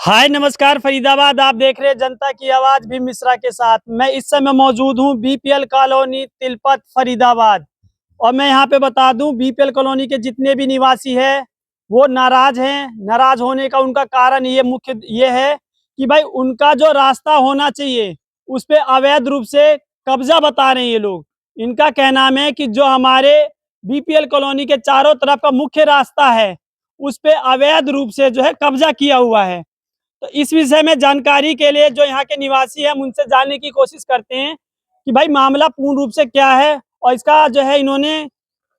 हाय नमस्कार फरीदाबाद, आप देख रहे हैं जनता की आवाज भी मिश्रा के साथ। मैं इस समय मौजूद हूं बीपीएल कॉलोनी तिलपत फरीदाबाद। और मैं यहां पे बता दूं, बीपीएल कॉलोनी के जितने भी निवासी हैं वो नाराज हैं। नाराज होने का उनका कारण ये है कि भाई उनका जो रास्ता होना चाहिए उस पे अवैध रूप से कब्जा बता रहे हैं ये लोग। इनका कहना है कि जो हमारे बीपीएल कॉलोनी के चारों तरफ का मुख्य रास्ता है उस पे अवैध रूप से जो है कब्जा किया हुआ है। तो इस विषय में जानकारी के लिए जो यहाँ के निवासी हैं हम उनसे जानने की कोशिश करते हैं कि भाई मामला पूर्ण रूप से क्या है और इसका जो है इन्होंने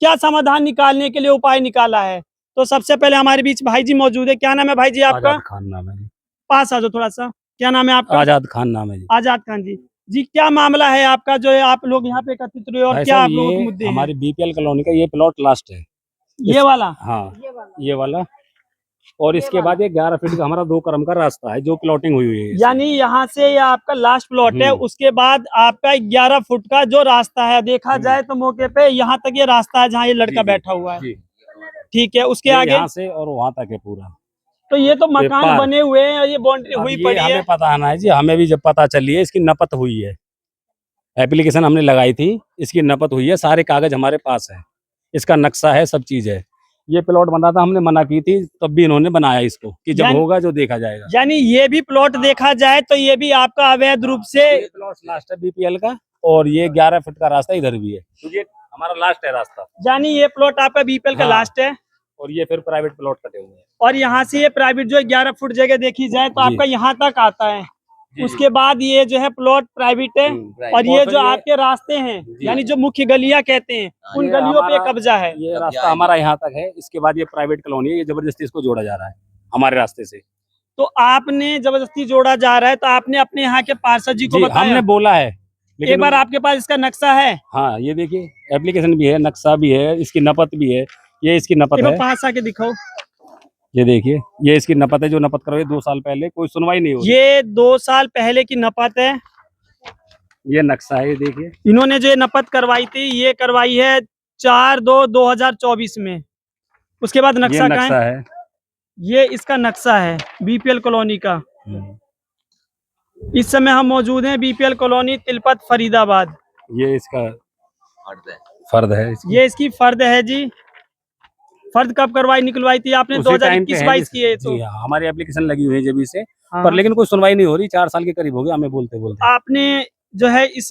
क्या समाधान निकालने के लिए उपाय निकाला है। तो सबसे पहले हमारे बीच भाई जी मौजूद है। क्या नाम है भाई जी आपका? आजाद खान नाम है जी। पास आ जाओ थोड़ा सा। क्या नाम है आपका? आजाद खान नाम है जी। आजाद खान जी। जी क्या मामला है आपका जो है आप लोग यहाँ पे एकत्रित हुए और भाई क्या साहब, आप लोगों के ये मुद्दे हैं? हमारी बीपीएल कॉलोनी का ये प्लॉट लास्ट है। ये वाला? हाँ, ये वाला। और इसके बाद ये 11 फीट का हमारा 2 क्रम का रास्ता है जो प्लॉटिंग हुई है। यानी यहाँ से ये आपका लास्ट प्लॉट है, उसके बाद आपका 11 फुट का जो रास्ता है देखा जाए तो मौके पे यहाँ तक ये रास्ता है जहाँ ये लड़का बैठा हुआ है। ठीक है, उसके आगे यहाँ से और वहाँ तक है पूरा। तो ये तो मकान बने हुए हैं और ये बाउंड्री हुई पड़ी है। हमें पता है ना जी, हमें भी जब पता चली है इसकी नपत हुई है, एप्लीकेशन हमने लगाई थी, इसकी नपत हुई है, सारे कागज हमारे पास है, इसका नक्शा है, सब चीज है। ये प्लॉट बना था, हमने मना की थी तब भी इन्होंने बनाया इसको कि जब होगा जो देखा जाएगा। यानी ये भी प्लॉट देखा जाए तो ये भी आपका अवैध रूप से प्लॉट लास्ट है बीपीएल का। और ये 11 फुट का रास्ता इधर भी है, तो ये हमारा लास्ट है रास्ता। यानी ये प्लॉट आपका बीपीएल का लास्ट है और ये फिर प्राइवेट प्लॉट कटे हुए हैं। और यहाँ से ये प्राइवेट जो 11 फुट जगह देखी जाए तो आपका यहाँ तक आता है। उसके बाद ये जो है प्लॉट प्राइवेट है और ये जो आपके रास्ते हैं यानी जो मुख्य गलियां कहते हैं उन गलियों पे कब्जा है। ये रास्ता हमारा यहाँ तक है, इसके बाद ये प्राइवेट कॉलोनी है, ये जबरदस्ती इसको जोड़ा जा रहा है हमारे रास्ते से। तो आपने जबरदस्ती जोड़ा जा रहा है तो आपने अपने यहाँ के पार्षद जी को बताया? हमने बोला है, लेकिन एक बार आपके पास इसका नक्शा है? हाँ, ये देखिए एप्लीकेशन भी है, नक्शा भी है, इसकी नपत भी है, ये इसकी नपत है। पास आके दिखाओ, ये देखिए, ये इसकी नपत है जो नपत करवाई 2 साल पहले, कोई सुनवाई नहीं हुई। ये 2 साल पहले की नपत है। ये नक्शा है, ये देखिए। इन्होंने जो नपत करवाई थी ये करवाई है 4/2/2024 में। उसके बाद नक्शा कहाँ है? ये इसका नक्शा है बीपीएल कॉलोनी का। इस समय हम मौजूद हैं बीपीएल कॉलोनी तिलपत फरीदाबाद। ये इसका फर्द है ये इसकी फर्द है जी। फर्द कब निकलवाई थी आपने? 2021-22 की है। तो हमारी एप्लीकेशन लगी हुई है जब से, पर लेकिन कोई सुनवाई नहीं हो रही। 4 साल के करीब हो गए हमें बोलते। आपने जो है इस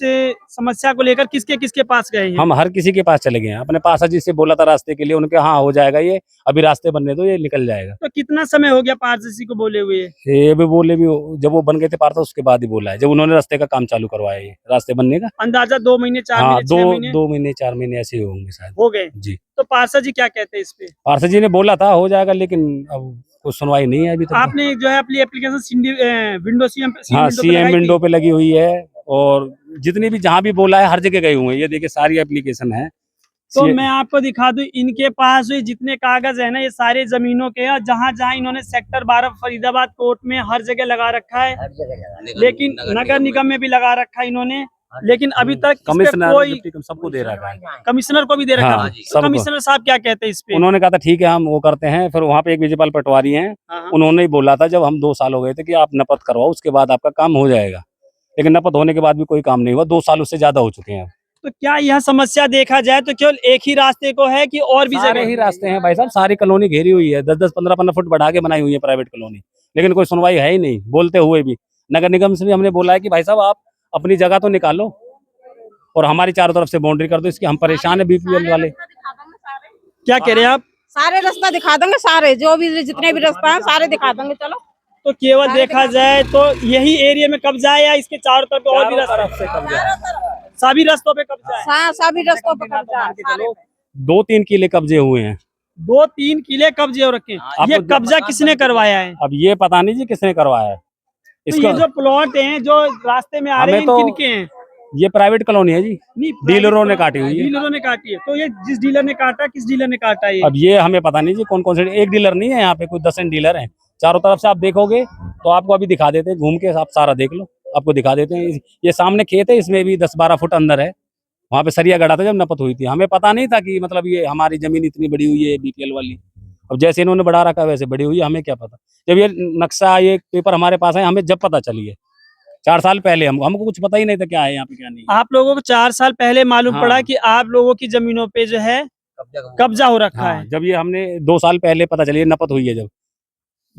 समस्या को लेकर किसके पास गए हैं? हम हर किसी के पास चले गए हैं। अपने पास जी से बोला था रास्ते के लिए, उनके हाँ हो जाएगा, ये अभी रास्ते बनने दो, ये निकल जाएगा। तो कितना समय हो गया पारसी को बोले हुए? ये भी बोले भी जब वो बन गए थे पारसा, उसके बाद ही बोला है, जब उन्होंने रास्ते का काम चालू करवाया ये रास्ते बनने का। अंदाजा 2 महीने 4 महीने 6 महीने 2 महीने 4 महीने ऐसे ही होंगे शायद, हो गए जी। तो पारसा जी क्या कहते हैं इस पे? पारसा जी ने बोला था हो जाएगा, लेकिन अब कुछ सुनवाई नहीं है अभी तक। आपने जो है अपनी एप्लीकेशन विंडो सीएम विंडो पे लगी हुई है और जितनी भी जहाँ भी बोला है हर जगह गए हुए हैं। ये देखिए सारी एप्लीकेशन है। तो मैं आपको दिखा दूं, इनके पास जितने कागज है ना ये सारे जमीनों के हैं। जहाँ जहाँ इन्होंने सेक्टर 12 फरीदाबाद कोर्ट में हर जगह लगा रखा है, लेकिन नगर निगम में भी लगा रखा है इन्होंने, लेकिन अभी तक कमिश्नर सबको दे रखा है। कमिश्नर को भी दे रखा है। तो कमिश्नर साहब क्या कहते हैं इस पे? उन्होंने कहा था ठीक है हम वो करते हैं। फिर वहाँ पे एक विजयपाल पटवारी हैं, उन्होंने ही बोला था जब हम 2 साल हो गए थे कि आप नपत करवाओ, उसके बाद आपका काम हो जाएगा। लेकिन नपत होने के बाद भी कोई काम नहीं हुआ। 2 साल उससे ज्यादा हो चुके हैं। तो क्या यह समस्या देखा जाए तो केवल एक ही रास्ते को है कि और भी जगह ही रास्ते हैं? भाई साहब सारी कॉलोनी घेरी हुई है, 10-10 15-15 फुट बढ़ा के बनाई हुई है प्राइवेट कॉलोनी, लेकिन कोई सुनवाई है ही नहीं। बोलते हुए भी नगर निगम से भी हमने बोला है कि भाई साहब आप अपनी जगह तो निकालो और हमारी चारों तरफ से बाउंड्री कर दो, इसकी हम परेशान है बीपीएल वाले। क्या कह रहे हैं आप? सारे रास्ता दिखा देंगे, सारे जो भी जितने भी रास्ता हैं सारे दिखा देंगे। चलो तो केवल देखा जाए तो यही एरिया में कब्जा है या इसके चारों तरफ और भी रास्ता से कब्जा है? सभी रास्तों पे कब्जा है। सभी रास्तों पे कब्जा है। 2-3 किले कब्जे हुए हैं। 2-3 किले कब्जे हो रखे हैं। ये कब्जा किसने करवाया है? अब ये पता नहीं जी किसने करवाया है। ये जो प्लॉट हैं जो रास्ते में आ रहे हैं किनके हैं? ये प्राइवेट कॉलोनी है जी, डीलरों ने काटी हुई है। डीलरों ने काटी है। तो ये जिस डीलर ने काटा, किस डीलर ने काटा है? अब ये हमें पता नहीं जी कौन कौन से। एक डीलर नहीं है यहाँ पे, कुछ 10 डीलर हैं। चारों तरफ से आप देखोगे तो आपको अभी दिखा देते हैं, घूम के आप सारा देख लो, आपको दिखा देते हैं। ये सामने खेत है, इसमें भी 10-12 फुट अंदर है। वहाँ पे सरिया गड़ा था जब नपत हुई थी। हमें पता नहीं था कि मतलब ये हमारी जमीन इतनी बड़ी हुई है बीपीएल वाली। अब जैसे इन्होंने बढ़ा रखा वैसे बढ़ी हुई है, हमें क्या पता। जब ये नक्शा ये पेपर हमारे पास है, हमें जब पता चली है 4 साल पहले, हमको कुछ पता ही नहीं था क्या है यहाँ पे क्या नहीं है। आप लोगों को 4 साल पहले मालूम हाँ। पड़ा कि आप लोगों की जमीनों पे जो है कब्जा हो रखा हाँ, है। जब ये हमने 2 साल पहले पता चली, ये नपत हुई है जब,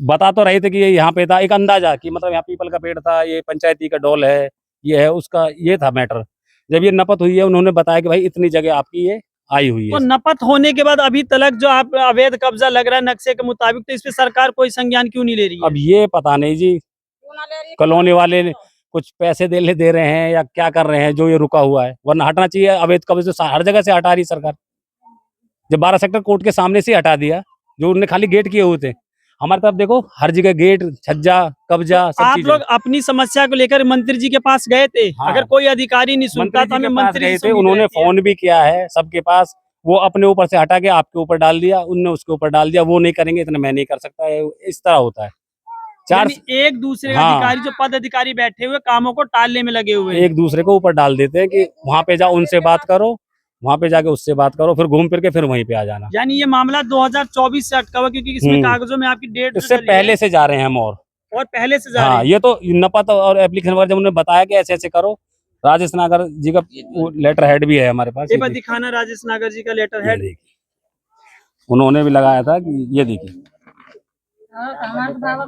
बता तो रहे थे कि ये यहाँ पे था, एक अंदाजा कि मतलब यहाँ पीपल का पेड़ था, ये पंचायती का डोल है, ये है, उसका ये था मैटर। जब ये नपत हुई है, उन्होंने बताया कि भाई इतनी जगह आपकी ये आई हुई तो है। नपत होने के बाद अभी तक जो आप अवैध कब्जा लग रहा है नक्शे के मुताबिक, तो इस पे सरकार कोई संज्ञान क्यों नहीं ले रही है? अब ये पता नहीं जी, कॉलोनी वाले ने कुछ पैसे दे रहे हैं या क्या कर रहे हैं जो ये रुका हुआ है, वरना हटना चाहिए। अवैध कब्जे तो हर जगह से हटा रही सरकार। जब 12 सेक्टर कोर्ट के सामने से हटा दिया, जो उन्होंने खाली गेट किए हुए थे, हमारे तरफ देखो हर जगह गेट, छज्जा, कब्जा, सब आप चीजें। लोग अपनी समस्या को लेकर मंत्री जी के पास गए थे? हाँ। अगर कोई अधिकारी नहीं सुनता मंत्री तो जी हमें के पास मंत्री गए जी थे, से उम्मीद उन्होंने रहती है। फोन भी किया है सबके पास, वो अपने ऊपर से हटा के आपके ऊपर डाल दिया, उनने उसके ऊपर डाल दिया, वो नहीं करेंगे इतना मैं नहीं कर सकता है, इस तरह होता है। चार यानी एक दूसरे हाँ। अधिकारी जो पद अधिकारी बैठे हुए कामों को टालने में लगे हुए हैं। एक दूसरे को ऊपर डाल देते हैं कि वहां पे जाओ उनसे बात करो, वहां पे जाके उससे बात करो, फिर घूम फिर के फिर वहीं पे आ जाना। यानी ये मामला 2024 से अटका हुआ, क्योंकि इसमें कागजों में आपकी डेट इससे पहले से जा रहे हैं हम और पहले से जा रहे हाँ, हैं। ये तो नपत और एप्लीकेशन वगैरह जब उन्होंने बताया कि ऐसे ऐसे करो, राजेश नागर जी का लेटर हेड भी है हमारे पास, ये ये देखिए। दिखाना राजेश नागर जी का लेटर ये हेड। देखिए, उन्होंने भी लगाया था कि ये देखिए।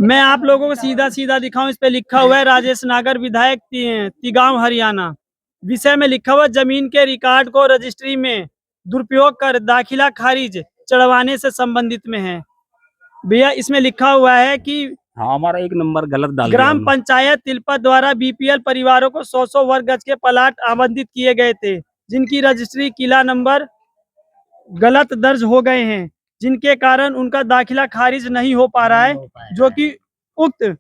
मैं आप लोगों को सीधा सीधा दिखाऊं, इस पे लिखा हुआ है राजेश नागर विधायक तिगांव हरियाणा। विषय में लिखा हुआ जमीन के रिकॉर्ड को रजिस्ट्री में दुरुपयोग कर दाखिला खारिज चढ़वाने से संबंधित में है। भैया इसमें लिखा हुआ है कि हाँ, हमारा एक नंबर गलत डाल दिया ग्राम हमने। पंचायत तिलपत द्वारा बीपीएल परिवारों को 100 वर्ग गज के प्लाट आवंटित किए गए थे, जिनकी रजिस्ट्री किला नंबर गलत दर्ज हो गए हैं, जिनके कारण उनका दाखिला खारिज नहीं हो पा रहा है, जो कि उक्त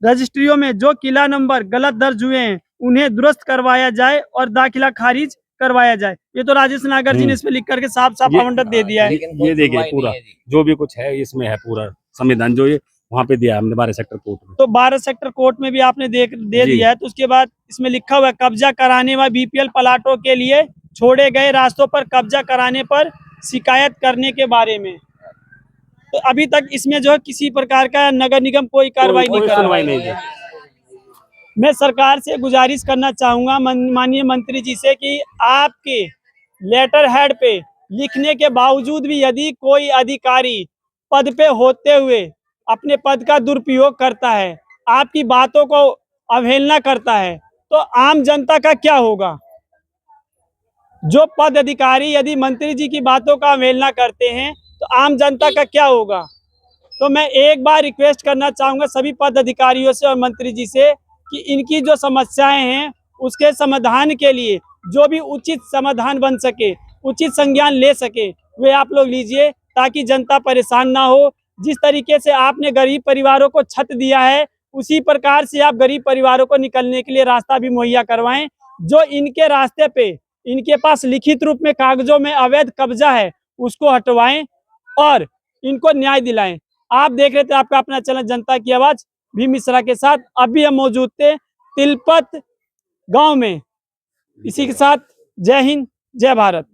रजिस्ट्रियों में जो किला नंबर गलत दर्ज हुए हैं उन्हें दुरुस्त करवाया जाए और दाखिला खारिज करवाया जाए। ये तो राजेश नागर जी ने इसमें लिख करके साफ साफ आवंटन दे दिया है। ये देखिए पूरा जो भी कुछ है इसमें है, पूरा संविधान जो ये वहाँ पे दिया है हमने 12 सेक्टर कोर्ट में। तो 12 सेक्टर कोर्ट में भी आपने दे दिया है। तो उसके बाद इसमें लिखा हुआ है कब्जा कराने व बीपीएल प्लाटों के लिए छोड़े गए रास्तों पर कब्जा कराने पर शिकायत करने के बारे में। तो अभी तक इसमें जो है किसी प्रकार का नगर निगम कोई कार्रवाई नहीं कर रहा है। मैं सरकार से गुजारिश करना चाहूंगा माननीय मंत्री जी से कि आपके लेटर हेड पे लिखने के बावजूद भी यदि कोई अधिकारी पद पे होते हुए अपने पद का दुरुपयोग करता है, आपकी बातों को अवहेलना करता है, तो आम जनता का क्या होगा? जो पद अधिकारी यदि मंत्री जी की बातों का अवहेलना करते हैं तो आम जनता का क्या होगा? तो मैं एक बार रिक्वेस्ट करना चाहूंगा सभी पद अधिकारियों से और मंत्री जी से कि इनकी जो समस्याएं हैं उसके समाधान के लिए जो भी उचित समाधान बन सके, उचित संज्ञान ले सके, वे आप लोग लीजिए, ताकि जनता परेशान ना हो। जिस तरीके से आपने गरीब परिवारों को छत दिया है, उसी प्रकार से आप गरीब परिवारों को निकलने के लिए रास्ता भी मुहैया करवाएं। जो इनके रास्ते पे इनके पास लिखित रूप में कागजों में अवैध कब्जा है उसको हटवाएं और इनको न्याय दिलाएं। आप देख रहे थे आपका अपना चैनल जनता की आवाज भी मिश्रा के साथ। अभी हम मौजूद थे तिलपत गांव में। इसी के साथ जय हिंद, जय भारत।